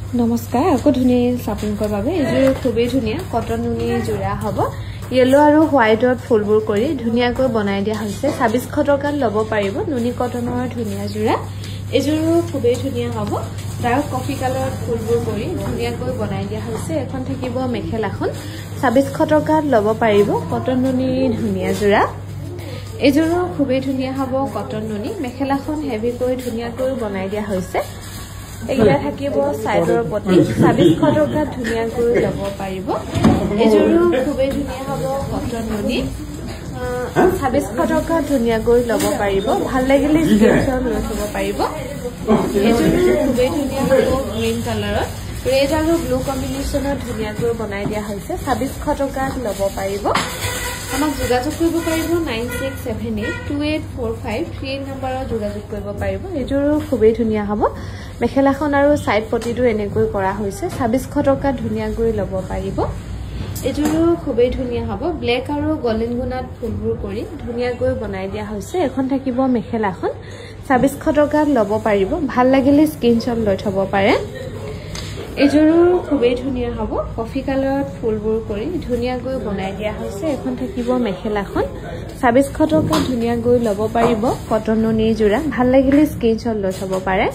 নমস্কাৰ আকৌ ধুনীয়া আপোনালোকৰ বাবে এইযোৰ খুবেই ধুনীয়া কটন নুনি যোৰা হ'ব येलो আৰু হোৱাইটত ফুলবোৰ কৰি ধুনীয়াকৈ বনাই দিয়া হৈছে 2600 টকাত ল'ব পাৰিব নুনি কটনৰ ধুনীয়া যোৰা এইযোৰ খুবেই ধুনীয়া হ'ব ডাৰ্ক কফি কালাৰত ফুলবোৰ কৰি ধুনীয়াকৈ বনাই দিয়া হৈছে এখন থাকিব মেখেলাখন 2600 টকাত ল'ব পাৰিব কটন নুনি ধুনীয়া যোৰা এইযোৰ খুবেই ধুনীয়া হ'ব কটন নুনি মেখেলাখন হেভিকৈ ধুনীয়াকৈ বনাই দিয়া হৈছে এগিলা থাকিব সাইডৰ পটি 2600 টকাত ধুনীয়াকৈ ল'ব পাৰিব এইযোৰ খুবেই ধুনীয়া হ'ব কটন নুনি 2600 টকাত ধুনীয়াকৈ ল'ব পাৰিব ভাল লাগিলে স্ক্ৰীনশ্বট লৈ থব পাৰিব এইযোৰ খুবেই ধুনীয়া হ'ব গ্ৰীন কালাৰত ৰেড আৰু ব্লু কম্বিনেশ্যনত ধুনীয়াকৈ বনাই দিয়া হৈছে 2600 টকাত ল'ব পাৰিব আমাক যোগাযোগ কৰিব পাৰিব 9678284538 নম্বৰত যোগাযোগ কৰিব পাৰিব এইযোৰ খুবেই ধুনীয়া হ'ব মেখেলাখন আৰু সাইড পটিটো এনেকৈ কৰা হৈছে 2600 টকাত ধুনীয়াকৈ ল'ব পাৰিব এইযোৰ খুবেই ধুনীয়া হ'ব ব্লেক আৰু গোল্ডেন গুণাত ফুলবোৰ কৰি ধুনীয়াকৈ বনাই দিয়া হৈছে এখন থাকিব মেখেলাখন 2600 টকাত ল'ব পাৰিব ভাল লাগিলে স্ক্ৰীনশ্বট লৈ থব পাৰে এইযোৰ খুবেই ধুনীয়া হ'ব কফি কালাৰত ফুলবোৰ কৰি ধুনীয়াকৈ বনাই দিয়া হৈছে এখন থাকিব মেখেলাখন 2600 টকাত ধুনীয়াকৈ ল'ব পাৰিব কটন নুনি যোৰা ভাল লাগিলে স্ক্ৰীনশ্বট লৈ থব পাৰে